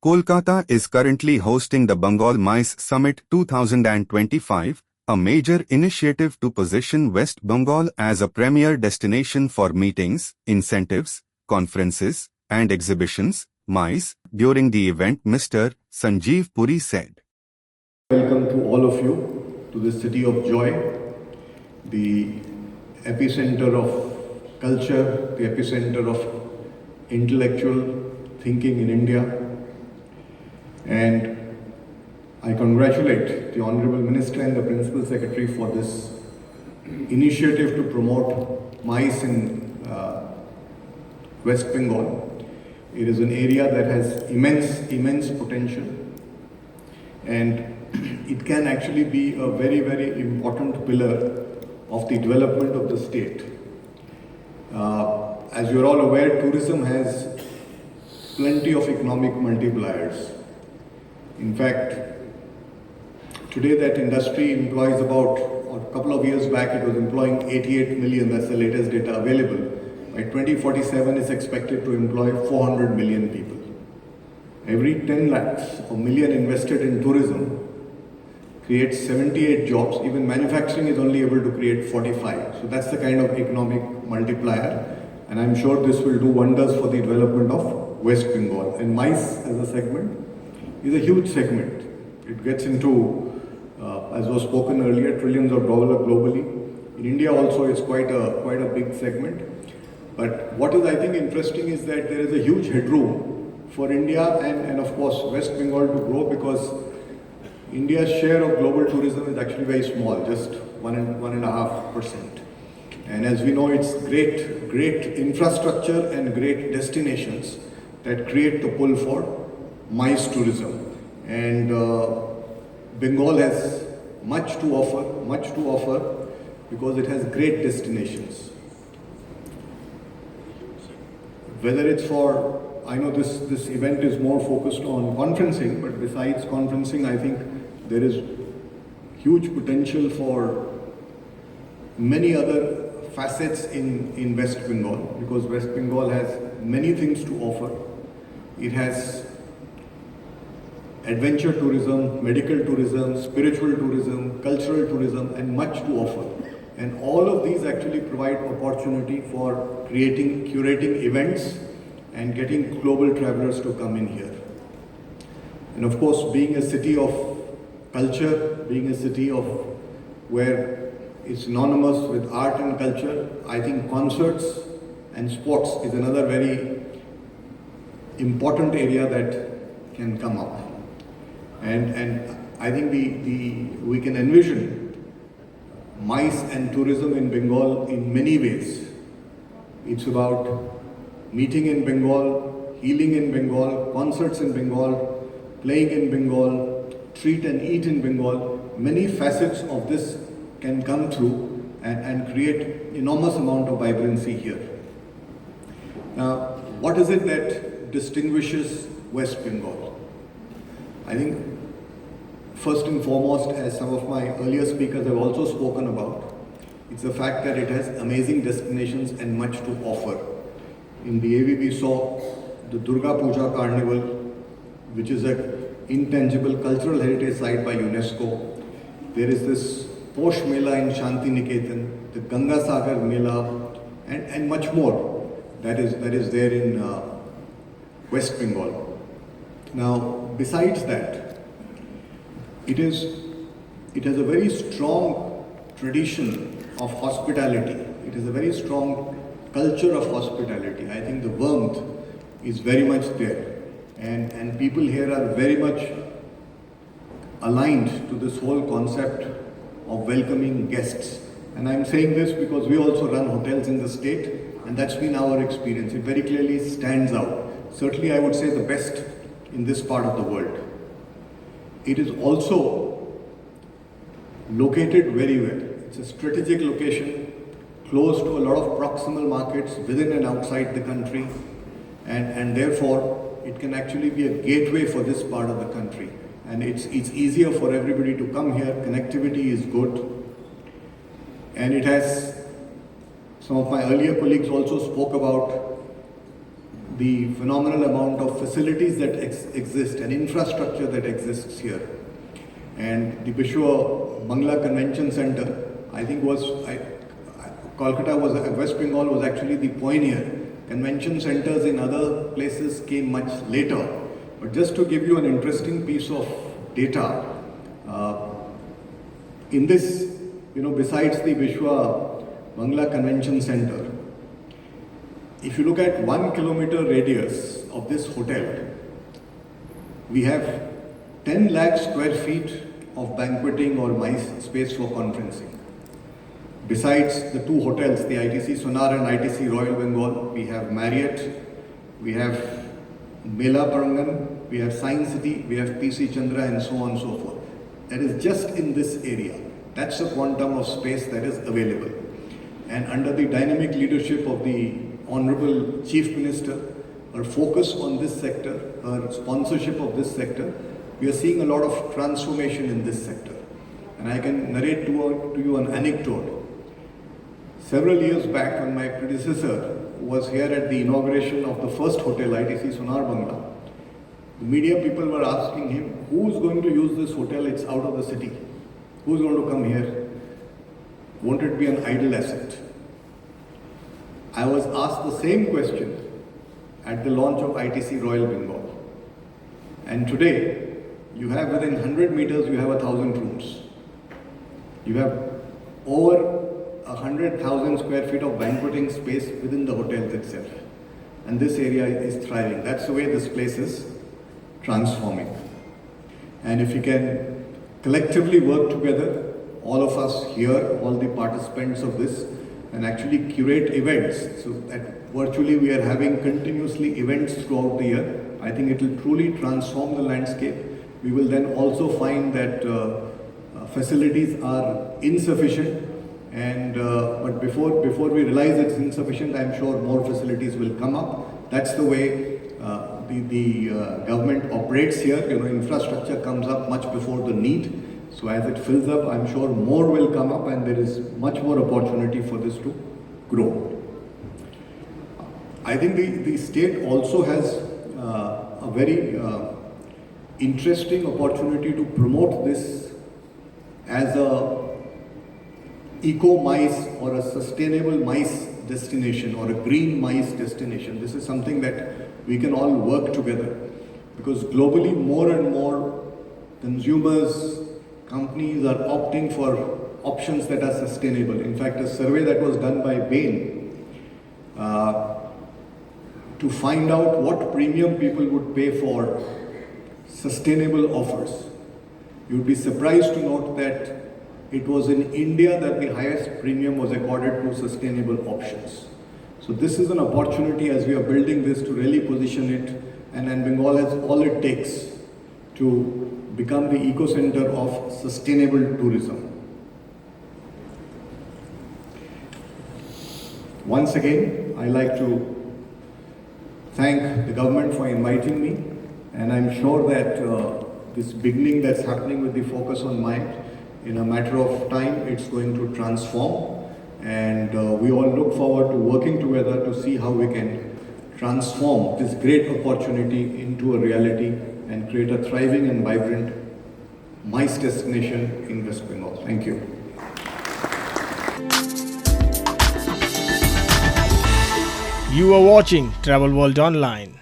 Kolkata is currently hosting the Bengal MICE Summit 2025, a major initiative to position West Bengal as a premier destination for meetings, incentives, conferences, and exhibitions. MICE. During the event, Mr. Sanjiv Puri said, Welcome to all of you to the city of joy, the epicenter of culture, the epicenter of intellectual thinking in India. And I congratulate the Honorable Minister and the Principal Secretary for this initiative to promote MICE in West Bengal. It is an area that has immense potential, and it can actually be a very important pillar of the development of the state. As you are all aware, tourism has plenty of economic multipliers. In fact, today that industry employs about, or a couple of years back it was employing 88 million, that's the latest data available. By 2047 it's expected to employ 400 million people. Every 10 lakhs or million invested in tourism creates 78 jobs. Even manufacturing is only able to create 45. So that's the kind of economic multiplier. And I'm sure this will do wonders for the development of West Bengal. And MICE as a segment is a huge segment. It gets into, as was spoken earlier, trillions of dollars globally. In India also it's quite a big segment. But what is I think interesting is that there is a huge headroom for India and of course West Bengal to grow, because India's share of global tourism is actually very small, just 1.5%. And as we know, it's great infrastructure and great destinations that create the pull for MICE tourism. And Bengal has much to offer because it has great destinations. Whether it's for, I know this event is more focused on conferencing, but besides conferencing, I think there is huge potential for many other facets in West Bengal, because West Bengal has many things to offer. It has adventure tourism, medical tourism, spiritual tourism, cultural tourism, and much to offer. And all of these actually provide opportunity for curating events and getting global travelers to come in here. And of course, being a city of culture, being a city of where it's synonymous with art and culture, I think concerts and sports is another very important area that can come up. And I think we can envision MICE and tourism in Bengal in many ways. It's about meeting in Bengal, healing in Bengal, concerts in Bengal, playing in Bengal, treat and eat in Bengal. Many facets of this can come through and create enormous amount of vibrancy here. Now, what is it that distinguishes West Bengal? I think first and foremost, as some of my earlier speakers have also spoken about, it's the fact that it has amazing destinations and much to offer. In the AV we saw the Durga Puja Carnival, which is an intangible cultural heritage site by UNESCO. There is this Posh Mela in Shanti Niketan, the Ganga Sagar Mela, and much more that is there in West Bengal. Now, besides that, it has a very strong tradition of hospitality. It is a very strong culture of hospitality. I think the warmth is very much there, and people here are very much aligned to this whole concept of welcoming guests. And I'm saying this because we also run hotels in the state, and that's been our experience. It very clearly stands out. Certainly I would say the best in this part of the world. It is also located very well. It's a strategic location, close to a lot of proximal markets within and outside the country, and therefore it can actually be a gateway for this part of the country. And it's easier for everybody to come here. Connectivity is good, and it has, some of my earlier colleagues also spoke about the phenomenal amount of facilities that exist and infrastructure that exists here. And the Vishwa Bangla Convention Center, I think Kolkata was, West Bengal was actually the pioneer. Convention centers in other places came much later. But just to give you an interesting piece of data, in this, besides the Vishwa Bangla Convention Center, if you look at 1 kilometer radius of this hotel, we have 10 lakh square feet of banqueting or MICE space for conferencing. Besides the two hotels, the ITC Sonar and ITC Royal Bengal, we have Marriott, we have Mela Parangan, we have Science City, we have PC Chandra, and so on and so forth. That is just in this area. That's the quantum of space that is available. And under the dynamic leadership of the Honorable Chief Minister, her focus on this sector, her sponsorship of this sector, we are seeing a lot of transformation in this sector. And I can narrate to you an anecdote. Several years back, when my predecessor was here at the inauguration of the first hotel, ITC Sonar Bangla, the media people were asking him, who's going to use this hotel? It's out of the city. Who's going to come here? Won't it be an idle asset? I was asked the same question at the launch of ITC Royal Bengal. And today, you have within 100 meters, you have 1,000 rooms. You have over 100,000 square feet of banqueting space within the hotels itself. And this area is thriving. That's the way this place is transforming. And if we can collectively work together, all of us here, all the participants of this, and actually curate events, so that virtually we are having continuously events throughout the year, I think it will truly transform the landscape. We will then also find that facilities are insufficient, and but before we realize it's insufficient, I'm sure more facilities will come up. That's the way the government operates here. Infrastructure comes up much before the need. So as it fills up, I'm sure more will come up, and there is much more opportunity for this to grow. I think the state also has a very interesting opportunity to promote this as a eco-MICE or a sustainable MICE destination or a green MICE destination. This is something that we can all work together, because globally more and more consumers, companies are opting for options that are sustainable. In fact, a survey that was done by Bain to find out what premium people would pay for sustainable offers, you'd be surprised to note that it was in India that the highest premium was accorded to sustainable options. So this is an opportunity as we are building this to really position it, and Bengal has all it takes to become the eco-center of sustainable tourism. Once again, I'd like to thank the government for inviting me, and I'm sure that this beginning that's happening with the focus on MICE, in a matter of time, it's going to transform, and we all look forward to working together to see how we can transform this great opportunity into a reality and create a thriving and vibrant MICE destination in West Bengal. Thank you. You are watching Travel World Online.